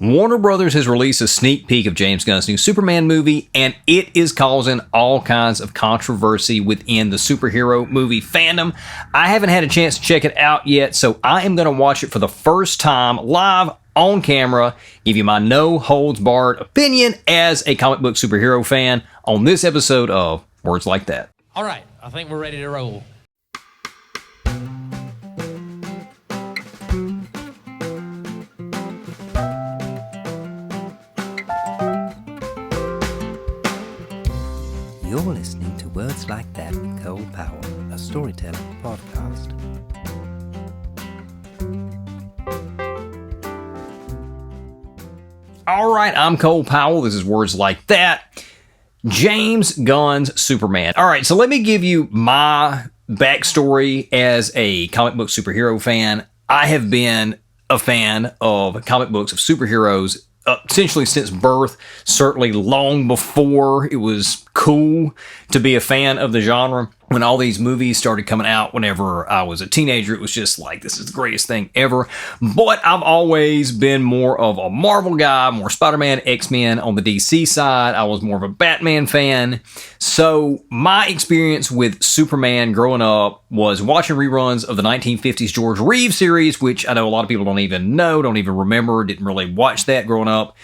Warner Brothers has released a sneak peek of James Gunn's new Superman movie, and it is causing all kinds of controversy within the superhero movie fandom. I haven't had a chance to check it out yet, so I am going to watch it for the first time live on camera, give you my no-holds-barred opinion as a comic book superhero fan on this episode of Words Like That. All right, I think we're ready to roll. You're listening to Words Like That with Cole Powell, a storytelling podcast. All right, I'm Cole Powell. This is Words Like That. James Gunn's Superman. All right, so let me give you my backstory as a comic book superhero fan. I have been a fan of comic books of superheroes essentially since birth, certainly long before it was cool to be a fan of the genre. When all these movies started coming out whenever I was a teenager, it was just like, this is the greatest thing ever. But I've always been more of a Marvel guy, more Spider-Man, X-Men. On the DC side, I was more of a Batman fan. So my experience with Superman growing up was watching reruns of the 1950s George Reeves series, which I know a lot of people don't even know, don't even remember, didn't really watch that growing up.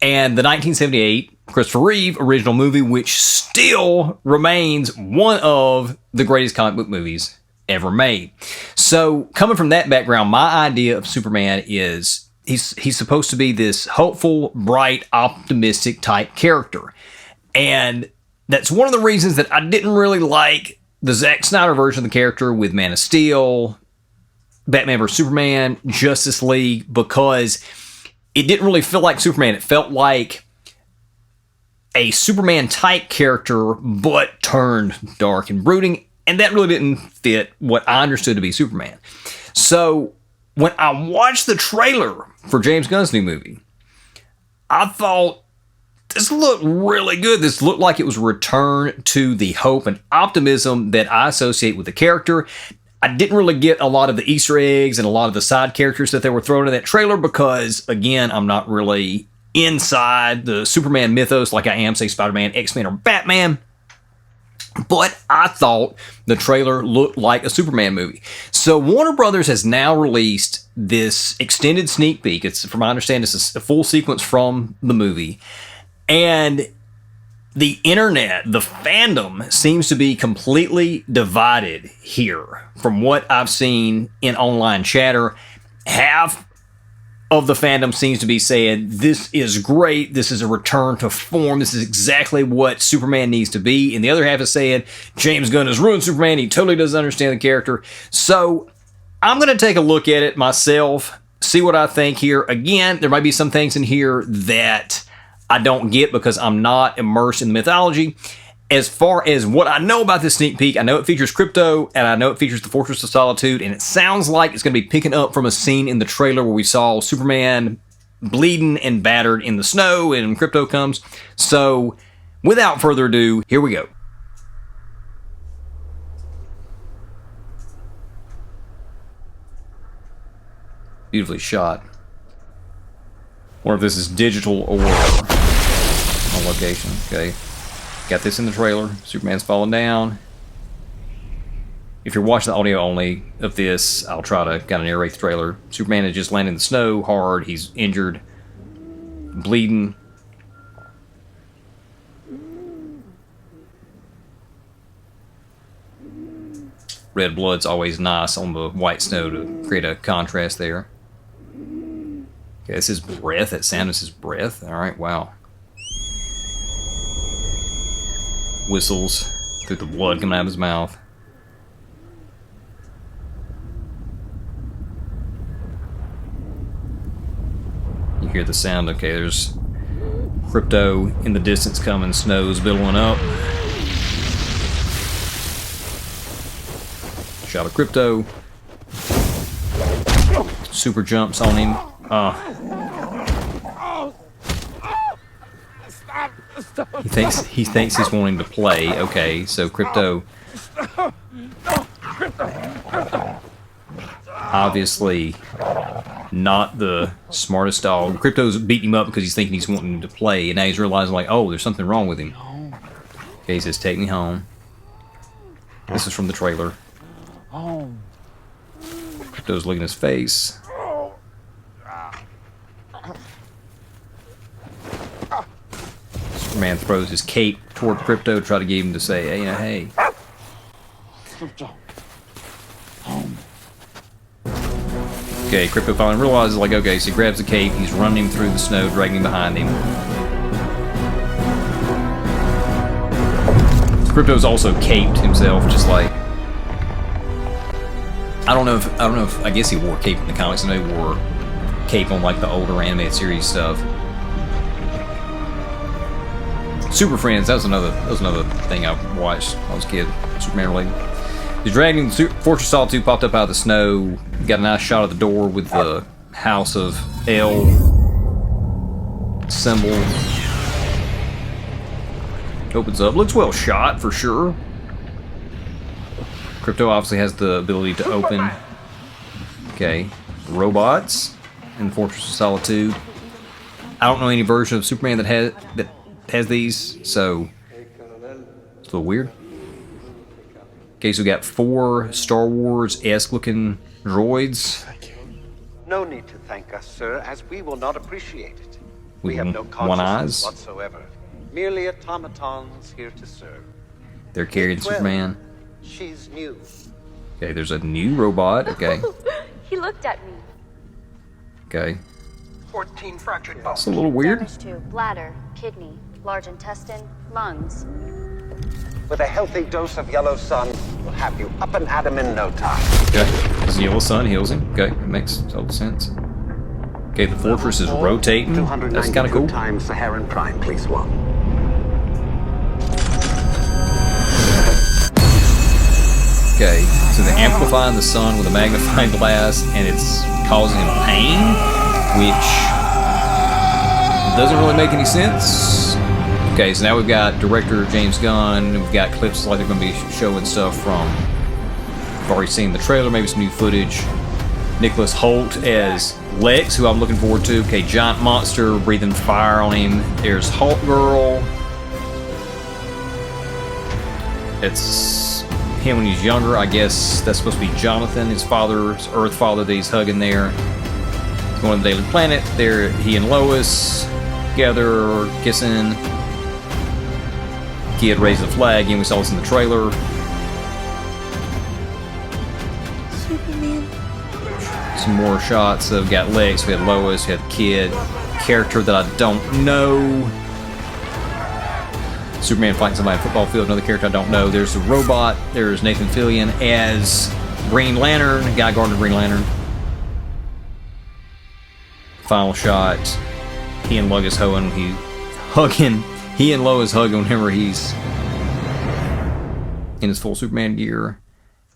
And the 1978 Christopher Reeve original movie, which still remains one of the greatest comic book movies ever made. So coming from that background, my idea of Superman is he's supposed to be this hopeful, bright, optimistic type character. And that's one of the reasons that I didn't really like the Zack Snyder version of the character with Man of Steel, Batman vs. Superman, Justice League, because it didn't really feel like Superman. It felt like a Superman-type character, but turned dark and brooding, and that really didn't fit what I understood to be Superman. So when I watched the trailer for James Gunn's new movie, I thought, this looked really good. This looked like it was a return to the hope and optimism that I associate with the character. I didn't really get a lot of the Easter eggs and a lot of the side characters that they were throwing in that trailer because, again, I'm not really inside the Superman mythos like I am, say, Spider-Man, X-Men, or Batman. But I thought the trailer looked like a Superman movie. So Warner Brothers has now released this extended sneak peek. It's, from my understanding, it's a full sequence from the movie. And the internet, the fandom, seems to be completely divided here. From what I've seen in online chatter, half of the fandom seems to be saying, this is great, this is a return to form, this is exactly what Superman needs to be. And the other half is saying, James Gunn has ruined Superman, he totally doesn't understand the character. So I'm going to take a look at it myself, see what I think here. Again, there might be some things in here that I don't get because I'm not immersed in the mythology. As far as what I know about this sneak peek, I know it features Crypto, and I know it features the Fortress of Solitude, and it sounds like it's going to be picking up from a scene in the trailer where we saw Superman bleeding and battered in the snow, and Crypto comes. So, without further ado, here we go. Beautifully shot. Wonder if this is digital or on location. Okay. Got this in the trailer. Superman's falling down. If you're watching the audio only of this, I'll try to kind of narrate the trailer. Superman is just landing in the snow hard. He's injured, bleeding. Red blood's always nice on the white snow to create a contrast there. Okay, this is breath. That sound is his breath. All right, wow. Whistles through the blood coming out of his mouth. You hear the sound. Okay, there's Crypto in the distance coming. Snow's billowing up. Shot of Crypto. Super jumps on him. He thinks he's wanting to play. Okay, so Crypto obviously not the smartest dog. Crypto's beating him up because he's thinking he's wanting him to play, and now he's realizing, like, oh, there's something wrong with him. Okay, he says, take me home. This is from the trailer. Crypto's looking at his face. Superman throws his cape toward Crypto to try to get him to say, hey, hey. Okay, Crypto finally realizes, like, okay, so he grabs the cape, he's running him through the snow, dragging him behind him. Crypto's also caped himself, just like, I don't know if I guess he wore cape in the comics. I know he wore cape on like the older animated series stuff. Super Friends, that was another thing I watched when I was a kid, Superman related. The Dragon Fortress Saw 2 popped up out of the snow. Got a nice shot of the door with the House of L symbol. Opens up. Looks well shot for sure. Crypto obviously has the ability to open. Okay. Robots in Fortress of Solitude. I don't know any version of Superman that has these, so it's a little weird. Okay, so we got 4 Star Wars-esque looking droids. No need to thank us, sir, as we will not appreciate it. With We have no one eyes. consciousness whatsoever. Merely automatons here to serve. They're carrying Well, Superman. She's new. Okay, there's a new robot. Okay, He looked at me. okay. 14 fractured bones. It's a little weird. Damage to bladder, kidney, large intestine, lungs. With a healthy dose of yellow sun, we'll have you up and at 'em in no time. Okay, his yellow sun heals him. Okay, it makes total sense. Okay, the fortress is rotating. That's kind of 292 cool. times Saharan Prime, please, one. Okay, so they're amplifying the sun with a magnifying glass, and it's causing him pain, which doesn't really make any sense. Okay, so now we've got director James Gunn, and we've got clips like they're going to be showing stuff from, we've already seen the trailer, maybe some new footage. Nicholas Hoult as Lex, who I'm looking forward to. Okay, giant monster breathing fire on him. There's Hulk Girl. It's him when he's younger. I guess that's supposed to be Jonathan, his father's Earth father that he's hugging there. He's going to the Daily Planet. There, he and Lois together, kissing. Kid raised the flag, and we saw this in the trailer. Some more shots. So we've got Lex, we had Lois, we had the kid. Character that I don't know. Superman fighting somebody in a football field, another character I don't know. There's the robot. There's Nathan Fillion as Green Lantern, Guy Gardner Green Lantern. Final shot. He and Lois hugging. He and Lois hugging whenever he's in his full Superman gear.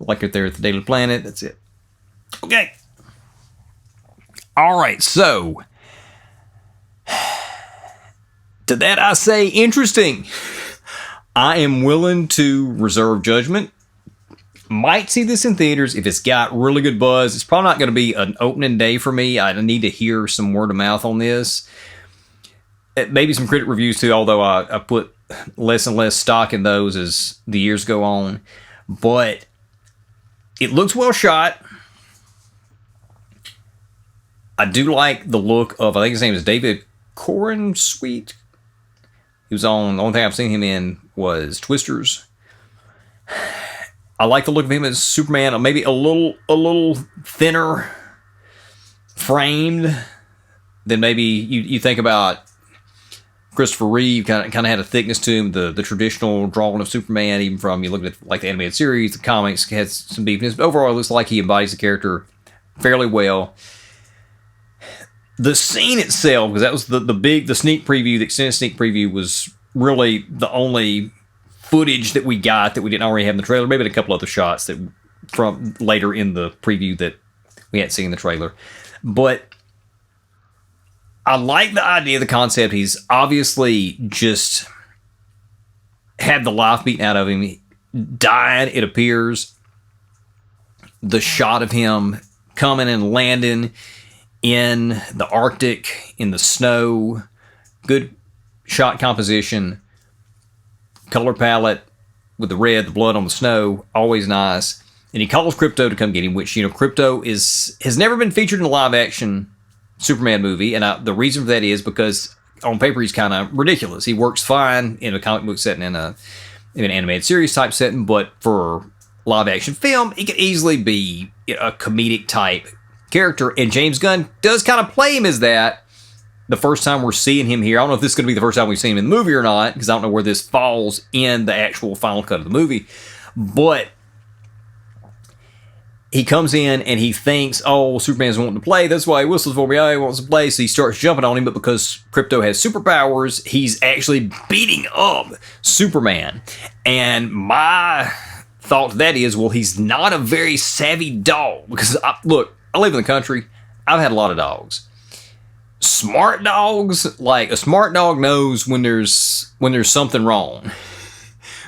Like if they're at the Daily Planet. That's it. Okay. All right, so to that I say interesting. I am willing to reserve judgment. Might see this in theaters if it's got really good buzz. It's probably not going to be an opening day for me. I need to hear some word of mouth on this. Maybe some critic reviews too, although I put less and less stock in those as the years go on. But it looks well shot. I do like the look of, I think his name is David Corenswet. He was on, the only thing I've seen him in was Twisters. I like the look of him as Superman, maybe a little thinner framed than maybe you think about Christopher Reeve. Kind of had a thickness to him, the traditional drawing of Superman, even from, you look at like the animated series, the comics has some beefness, but overall it looks like he embodies the character fairly well. The scene itself, because that was the sneak preview, the extended sneak preview was really the only footage that we got that we didn't already have in the trailer. Maybe a couple other shots that from later in the preview that we hadn't seen in the trailer. But I like the idea, the concept. He's obviously just had the life beaten out of him. Died, it appears. The shot of him coming and landing in the Arctic, in the snow, good shot composition, color palette with the red, the blood on the snow, always nice. And he calls Krypto to come get him, which, Krypto has never been featured in a live-action Superman movie, and the reason for that is because on paper he's kind of ridiculous. He works fine in a comic book setting, in an animated series type setting, but for live-action film, he could easily be a comedic type character, and James Gunn does kind of play him as that. The first time we're seeing him here, I don't know if this is going to be the first time we've seen him in the movie or not, because I don't know where this falls in the actual final cut of the movie, but he comes in and he thinks, oh, Superman's wanting to play, that's why he whistles for me, oh, he wants to play, so he starts jumping on him, but because Krypto has superpowers, he's actually beating up Superman. And my thought to that is, well, he's not a very savvy dog, because, I live in the country, I've had a lot of dogs. Smart dogs, like a smart dog knows when there's something wrong.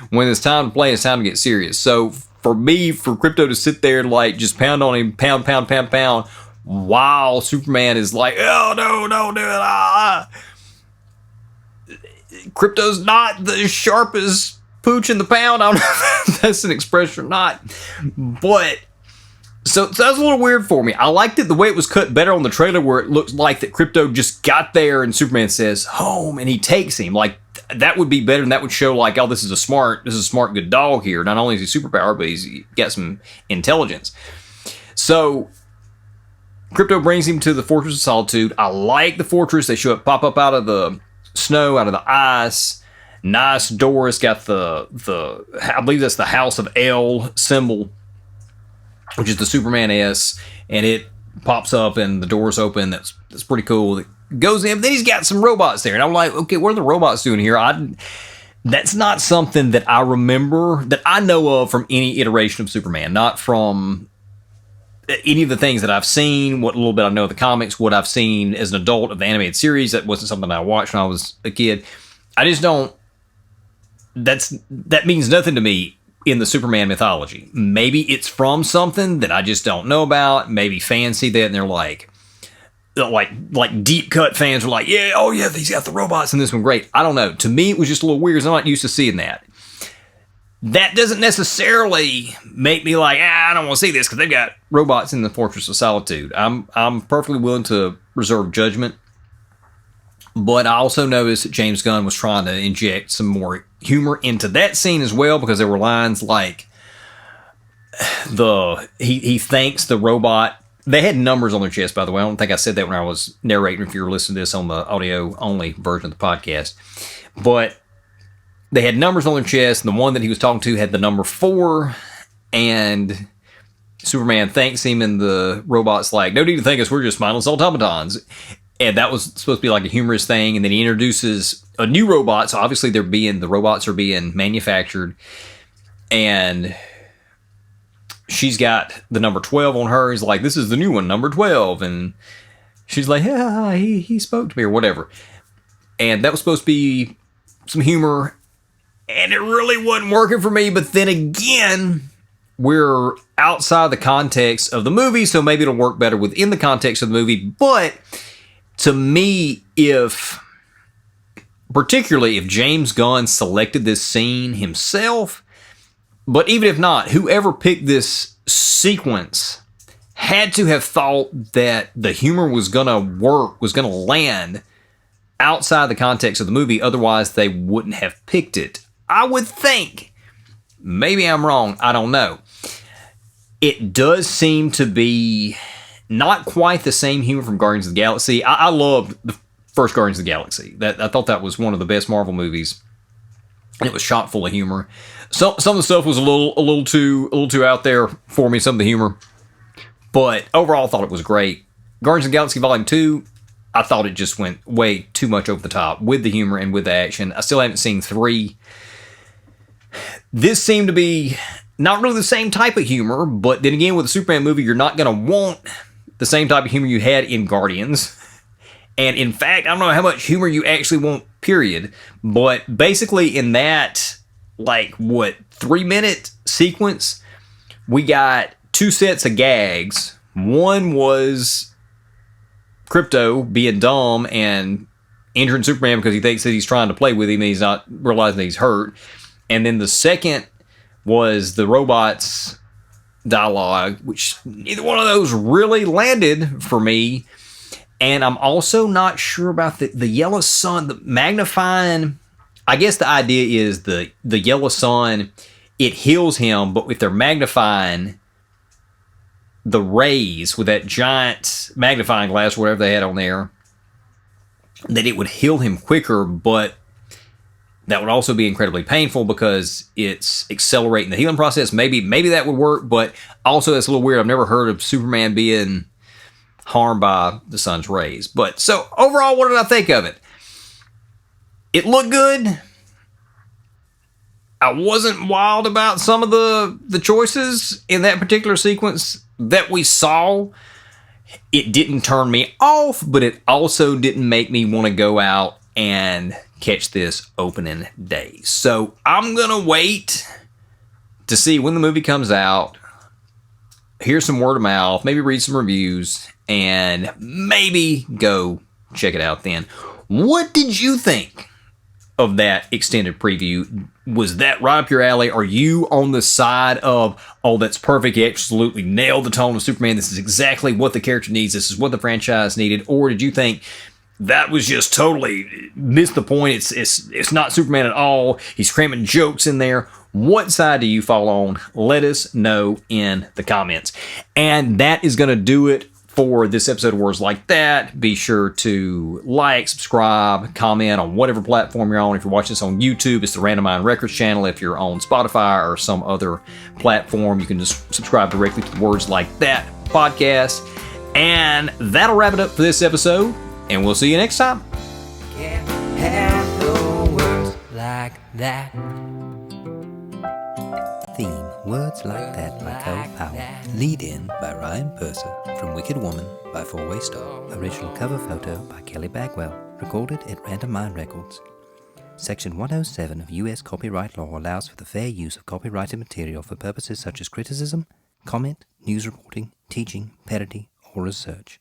When it's time to play, it's time to get serious. So for Krypto to sit there and just pound on him, pound, while Superman is like, oh no, don't do it. Krypto's not the sharpest pooch in the pound. I don't know if that's an expression or not. But so that was a little weird for me. I liked it the way it was cut better on the trailer, where it looked like that Krypto just got there and Superman says home and he takes him. That would be better, and that would show oh, this is a smart good dog here. Not only is he superpowered, but he's got some intelligence. So Krypto brings him to the Fortress of Solitude. I like the fortress. They pop up out of the snow, out of the ice. Nice door. It's got the I believe that's the House of L symbol, which is the Superman S, and it pops up and the doors open. That's pretty cool. It goes in, but then he's got some robots there, and I'm like, okay, what are the robots doing here? That's not something that I remember, that I know of from any iteration of Superman, not from any of the things that I've seen, what little bit I know of the comics, what I've seen as an adult of the animated series. That wasn't something I watched when I was a kid. I just don't, that means nothing to me in the Superman mythology. Maybe it's from something that I just don't know about. Maybe fans see that and they're like deep cut fans are like, yeah, oh yeah, he's got the robots in this one, great. I don't know. To me, it was just a little weird, because I'm not used to seeing that. That doesn't necessarily make me like, I don't want to see this because they've got robots in the Fortress of Solitude. I'm perfectly willing to reserve judgment. But I also noticed that James Gunn was trying to inject some more humor into that scene as well, because there were lines like he thanks the robot. They had numbers on their chest, by the way. I don't think I said that when I was narrating, if you were listening to this on the audio-only version of the podcast. But they had numbers on their chest, and the one that he was talking to had the number 4, and Superman thanks him, and the robot's like, no need to thank us, we're just mindless automatons. And that was supposed to be like a humorous thing, and then he introduces a new robot, so obviously the robots are being manufactured, and she's got the number 12 on her. He's like, this is the new one, number 12. And she's like, yeah, he spoke to me or whatever. And that was supposed to be some humor, and it really wasn't working for me. But then again, we're outside the context of the movie, so maybe it'll work better within the context of the movie. But to me, particularly if James Gunn selected this scene himself, but even if not, whoever picked this sequence had to have thought that the humor was going to work, was going to land outside the context of the movie. Otherwise, they wouldn't have picked it, I would think. Maybe I'm wrong. I don't know. It does seem to be not quite the same humor from Guardians of the Galaxy. I loved the first Guardians of the Galaxy. I thought that was one of the best Marvel movies. It was shot full of humor. Some of the stuff was a little too out there for me, some of the humor. But overall, I thought it was great. Guardians of the Galaxy Volume 2, I thought it just went way too much over the top with the humor and with the action. I still haven't seen 3. This seemed to be not really the same type of humor, but then again, with a Superman movie, you're not going to want the same type of humor you had in Guardians. And in fact, I don't know how much humor you actually want, period. But basically in that, 3-minute sequence, we got 2 sets of gags. One was Crypto being dumb and injuring Superman because he thinks that he's trying to play with him and he's not realizing that he's hurt. And then the second was the robot's dialogue, which neither one of those really landed for me. And I'm also not sure about the yellow sun, the magnifying. I guess the idea is the yellow sun, it heals him, but if they're magnifying the rays with that giant magnifying glass, whatever they had on there, that it would heal him quicker, but that would also be incredibly painful because it's accelerating the healing process. Maybe that would work, but also it's a little weird. I've never heard of Superman being harmed by the sun's rays. But so overall, what did I think of it? It looked good. I wasn't wild about some of the choices in that particular sequence that we saw. It didn't turn me off, but it also didn't make me want to go out and catch this opening day. So I'm going to wait to see when the movie comes out, hear some word of mouth, maybe read some reviews, and maybe go check it out then. What did you think of that extended preview? Was that right up your alley? Are you on the side of, oh, that's perfect, he absolutely nailed the tone of Superman, this is exactly what the character needs, this is what the franchise needed? Or did you think that was just totally missed the point, it's not Superman at all, he's cramming jokes in there? What side do you fall on? Let us know in the comments. And that is going to do it for this episode of Words Like That. Be sure to like, subscribe, comment on whatever platform you're on. If you're watching this on YouTube, it's the Randomine Records channel. If you're on Spotify or some other platform, you can just subscribe directly to the Words Like That podcast. And that'll wrap it up for this episode, and we'll see you next time. Can't have no words like that. Theme, Words Like That by Cole Powell. Lead in by Ryan Purser. From Wicked Woman by Four Way Stop. Original cover photo by Kelly Bagwell. Recorded at Randomine Records. Section 107 of U.S. copyright law allows for the fair use of copyrighted material for purposes such as criticism, comment, news reporting, teaching, parody, or research.